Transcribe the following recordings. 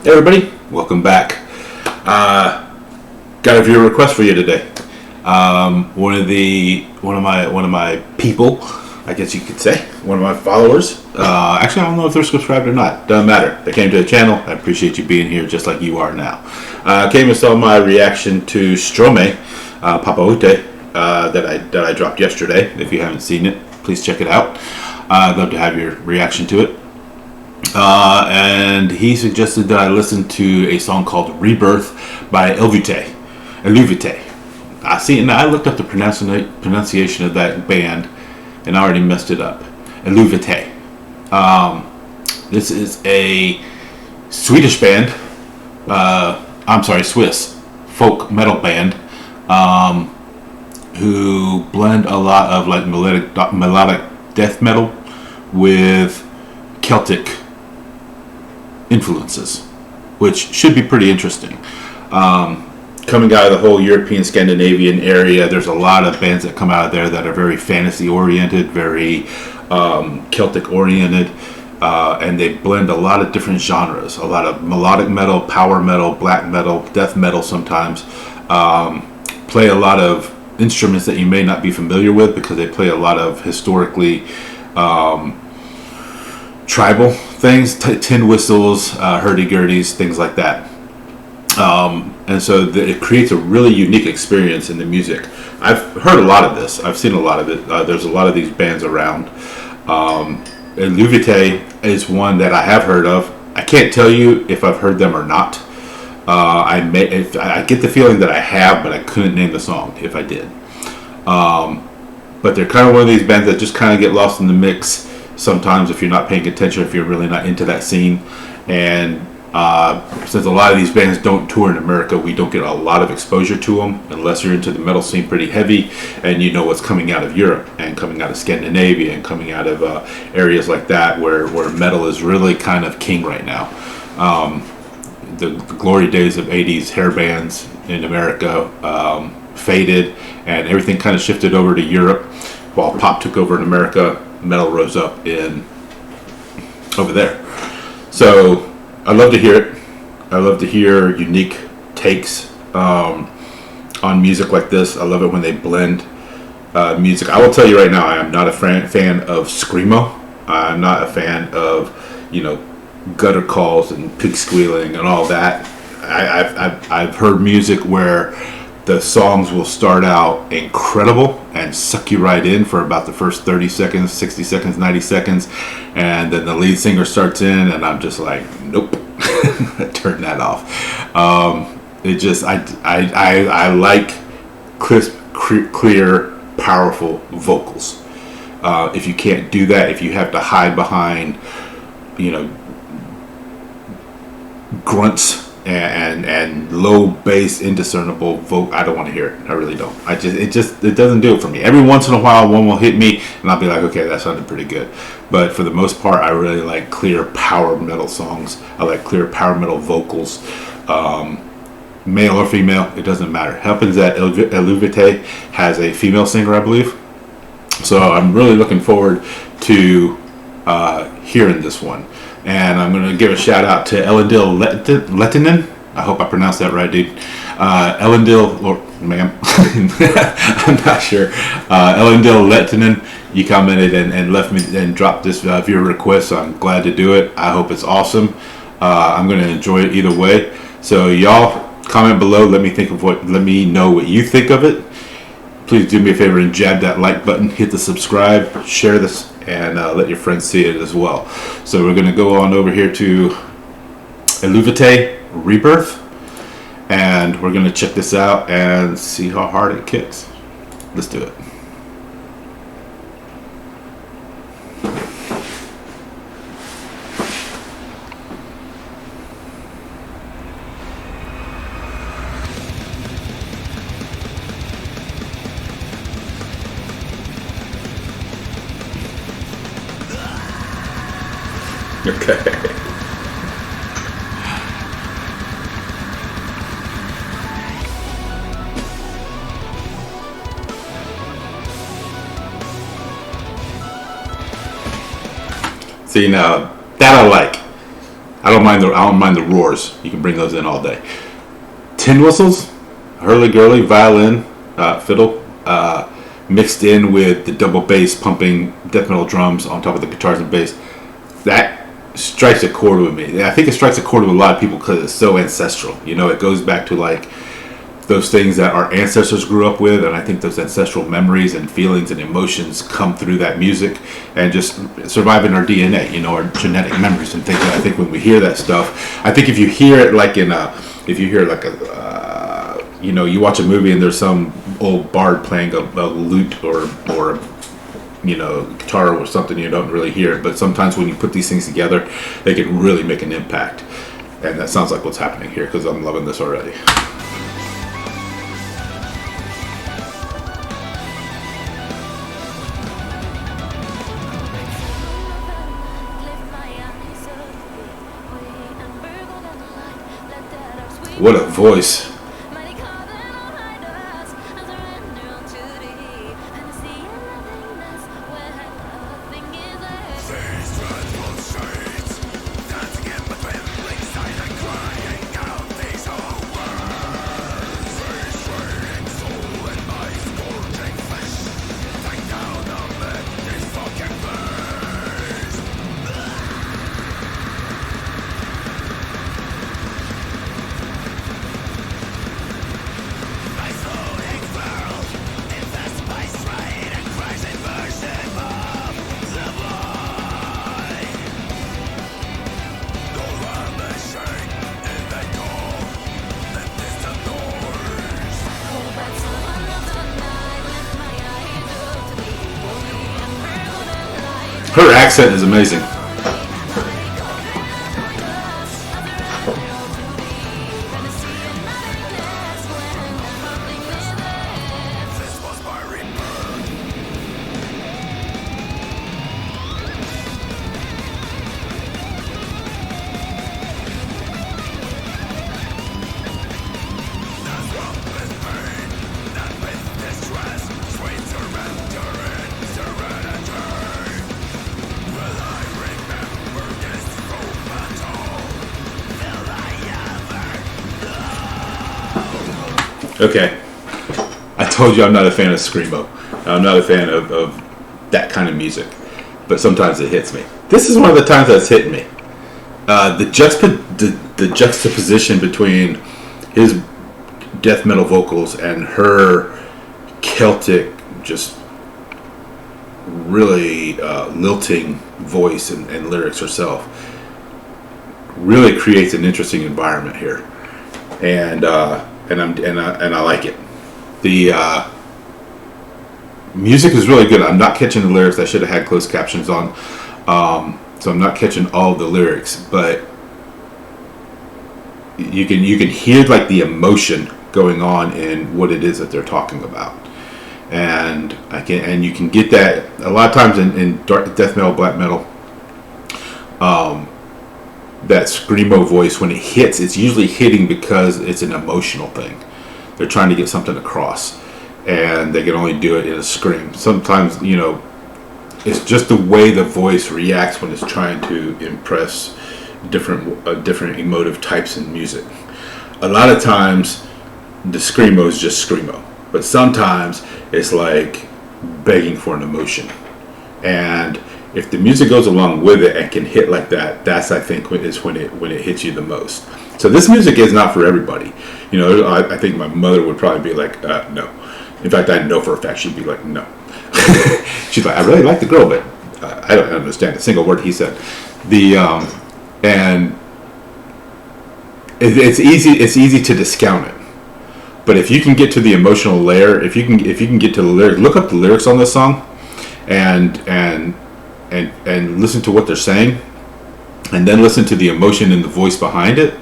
Hey everybody, welcome back. Got a viewer request for you today. One of my people, I guess you could say, one of my followers. Actually, I don't know if they're subscribed or not. Doesn't matter. They came to the channel. I appreciate you being here, just like you are now. Came and saw my reaction to Stromae, Papaute, that I dropped yesterday. If you haven't seen it, please check it out. I'd love to have your reaction to it. And he suggested that I listen to a song called Rebirth by Eluveitie. I looked up the pronunciation of that band and I already messed it up. Eluveitie. This is a Swedish band. Swiss folk metal band who blend a lot of like melodic death metal with Celtic influences, which should be pretty interesting. Coming out of the whole European Scandinavian area, there's a lot of bands that come out of there that are very fantasy oriented, very Celtic oriented, and they blend a lot of different genres, a lot of melodic metal, power metal, black metal, death metal sometimes, play a lot of instruments that you may not be familiar with because they play a lot of historically tribal things, tin whistles, hurdy-gurdies, things like that. And so it creates a really unique experience in the music. I've heard a lot of this. I've seen a lot of it. There's a lot of these bands around. Eluveitie is one that I have heard of. I can't tell you if I've heard them or not. I get the feeling that I have, but I couldn't name the song if I did. But they're kind of one of these bands that just kind of get lost in the mix sometimes if you're not paying attention, if you're really not into that scene. And since a lot of these bands don't tour in America, we don't get a lot of exposure to them unless you're into the metal scene pretty heavy and you know what's coming out of Europe and coming out of Scandinavia and coming out of areas like that where metal is really kind of king right now. The glory days of 80s hair bands in America faded and everything kind of shifted over to Europe. While pop took over in America, metal rose up over there. So I love to hear it. I love to hear unique takes on music like this. I love it when they blend music. I will tell you right now, I am not a fan of screamo. I'm not a fan of, gutter calls and pig squealing and all that. I've heard music where the songs will start out incredible and suck you right in for about the first 30 seconds, 60 seconds, 90 seconds, and then the lead singer starts in and I'm just like, nope. Turn that off. I like crisp, clear, powerful vocals. If you can't do that, if you have to hide behind, grunts and low bass indiscernible vote, I don't want to hear it. I really don't. It doesn't do it for me. Every once in a while one will hit me and I'll be like, okay, that sounded pretty good. But for the most part, I really like clear power metal songs. I like clear power metal vocals, male or female, it doesn't matter. It happens that Eluveitie has a female singer, I believe. So I'm really looking forward to hearing this one. And I'm going to give a shout out to Lehtinen. I hope I pronounced that right, dude. Elendil, or ma'am, I'm not sure. Elendil Lehtinen, you commented and left me and dropped this viewer request, so I'm glad to do it. I hope it's awesome. I'm going to enjoy it either way. So y'all comment below. Let me know what you think of it. Please do me a favor and jab that like button, hit the subscribe, share this, and let your friends see it as well. So we're going to go on over here to Eluveitie Rebirth, and we're going to check this out and see how hard it kicks. Let's do it. Okay. See, now that I like. I don't mind the roars. You can bring those in all day. Tin whistles, hurly-gurly, violin, fiddle, mixed in with the double bass pumping death metal drums on top of the guitars and bass. That strikes a chord with me. I think it strikes a chord with a lot of people because it's so ancestral. You know, it goes back to like those things that our ancestors grew up with, and I think those ancestral memories and feelings and emotions come through that music and just survive in our DNA, you know, our genetic memories and things. And I think when we hear that stuff, I think if you hear it like if you hear like you know, you watch a movie and there's some old bard playing a lute or you know, guitar or something, you don't really hear it, but sometimes when you put these things together, they can really make an impact. And that sounds like what's happening here, because I'm loving this already. What a voice. Her accent is amazing. Okay, I told you I'm not a fan of screamo. I'm not a fan of that kind of music, but sometimes it hits me. This is one of the times that's hitting me. The juxtaposition between his death metal vocals and her Celtic, just really lilting voice and lyrics herself really creates an interesting environment here, and I like it. The music is really good. I'm not catching the lyrics. I should have had closed captions on, so I'm not catching all the lyrics. But you can hear like the emotion going on in what it is that they're talking about, and you can get that a lot of times in dark death metal, black metal. That screamo voice, when it hits, it's usually hitting because it's an emotional thing. They're trying to get something across, and they can only do it in a scream. Sometimes, you know, it's just the way the voice reacts when it's trying to impress different emotive types in music. A lot of times, the screamo is just screamo, but sometimes it's like begging for an emotion, and if the music goes along with it and can hit like that, that's, I think, is when it hits you the most. So this music is not for everybody. You know, I think my mother would probably be like, no. In fact, I know for a fact she'd be like, no. She's like, I really like the girl, but I don't understand a single word he said. And it's easy to discount it. But if you can get to the emotional layer, if you can get to the lyrics, look up the lyrics on this song, and listen to what they're saying, and then listen to the emotion and the voice behind it,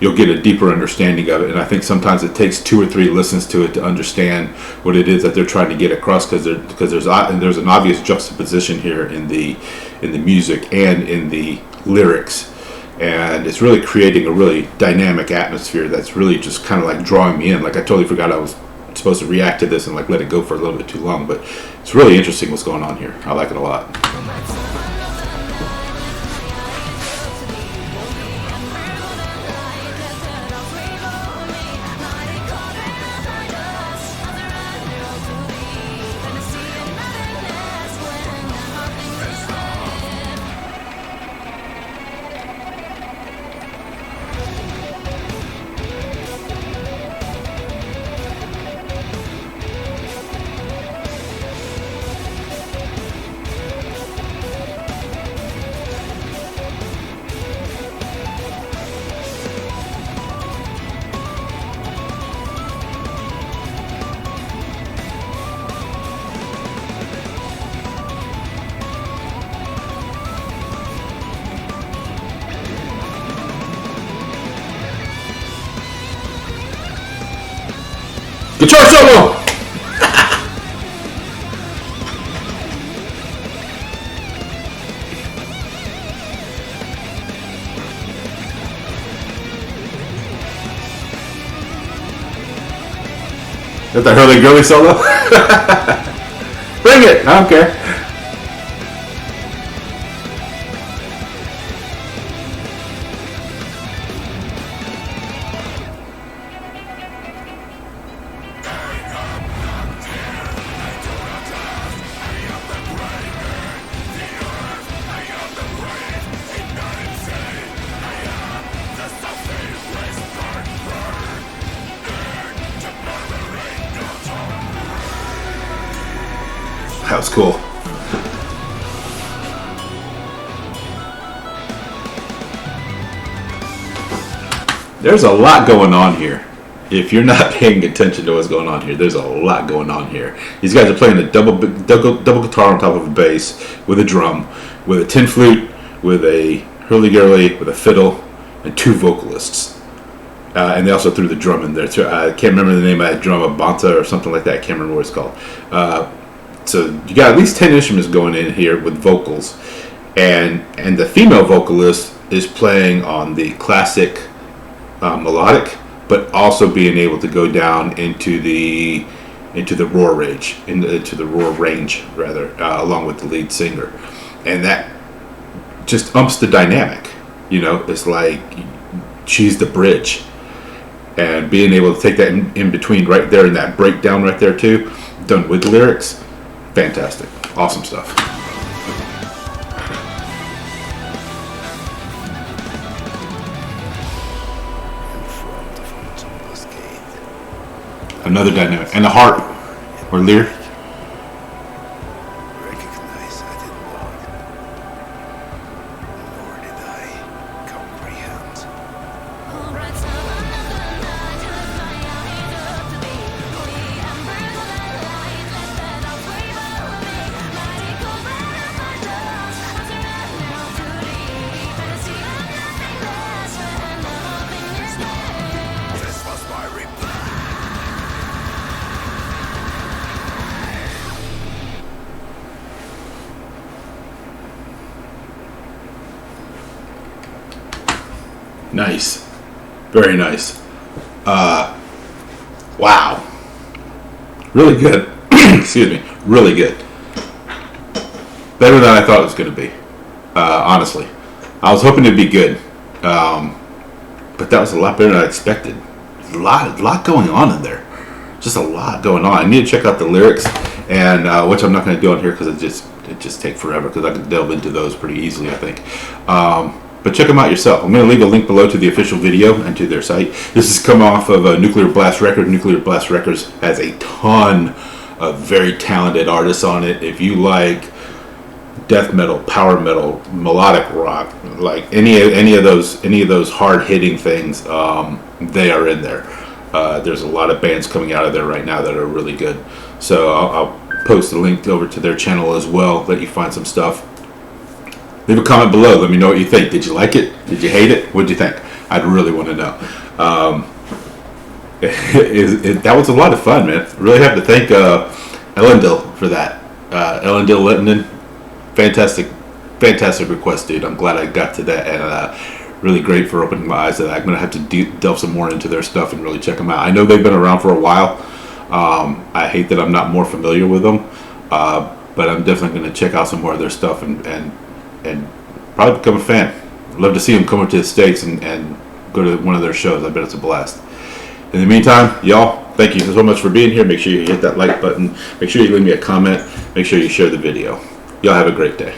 you'll get a deeper understanding of it. And I think sometimes it takes 2 or 3 listens to it to understand what it is that they're trying to get across, because there's an obvious juxtaposition here in the music and in the lyrics, and it's really creating a really dynamic atmosphere that's really just kind of like drawing me in. Like, I totally forgot I was supposed to react to this and like let it go for a little bit too long, but it's really interesting what's going on here. I like it a lot. Guitar solo! Got that hurly girly solo? Bring it! I don't care. That was cool. There's a lot going on here. If you're not paying attention to what's going on here, there's a lot going on here. These guys are playing a double guitar on top of a bass with a drum, with a tin flute, with a hurly-gurly, with a fiddle, and 2 vocalists. And they also threw the drum in there too. I can't remember the name of that drum, a banta or something like that. I can't remember what it's called. So you got at least 10 instruments going in here with vocals, and the female vocalist is playing on the classic melodic, but also being able to go down into the roar range, into the roar range rather, along with the lead singer, and that just umps the dynamic. You know, it's like she's the bridge, and being able to take that in between right there, and that breakdown right there too, done with lyrics. Fantastic. Awesome stuff. Another dynamic. And the harp or lyre. Recognize I did not, nor did I comprehend. Nice. Very nice. Wow. Really good. Excuse me. Really good. Better than I thought it was going to be. Honestly. I was hoping it'd be good. But that was a lot better than I expected. A lot going on in there. Just a lot going on. I need to check out the lyrics, and which I'm not going to do on here because it just take forever, because I can delve into those pretty easily, I think. But check them out yourself. I'm going to leave a link below to the official video and to their site. This has come off of a Nuclear Blast record. Nuclear Blast Records has a ton of very talented artists on it. If you like death metal, power metal, melodic rock, like any of those hard hitting things, they are in there. There's a lot of bands coming out of there right now that are really good. So I'll post a link over to their channel as well, let you find some stuff. Leave a comment below. Let me know what you think. Did you like it? Did you hate it? What did you think? I'd really want to know. That was a lot of fun, man. Really have to thank Elendil for that. Elendil Lehtinen, fantastic request, dude. I'm glad I got to that, and really great for opening my eyes to that. I'm going to have to delve some more into their stuff and really check them out. I know they've been around for a while. I hate that I'm not more familiar with them, but I'm definitely going to check out some more of their stuff and probably become a fan. I'd love to see them come up to the States and go to one of their shows. I bet it's a blast. In the meantime, y'all, thank you so much for being here. Make sure you hit that like button. Make sure you leave me a comment. Make sure you share the video. Y'all have a great day.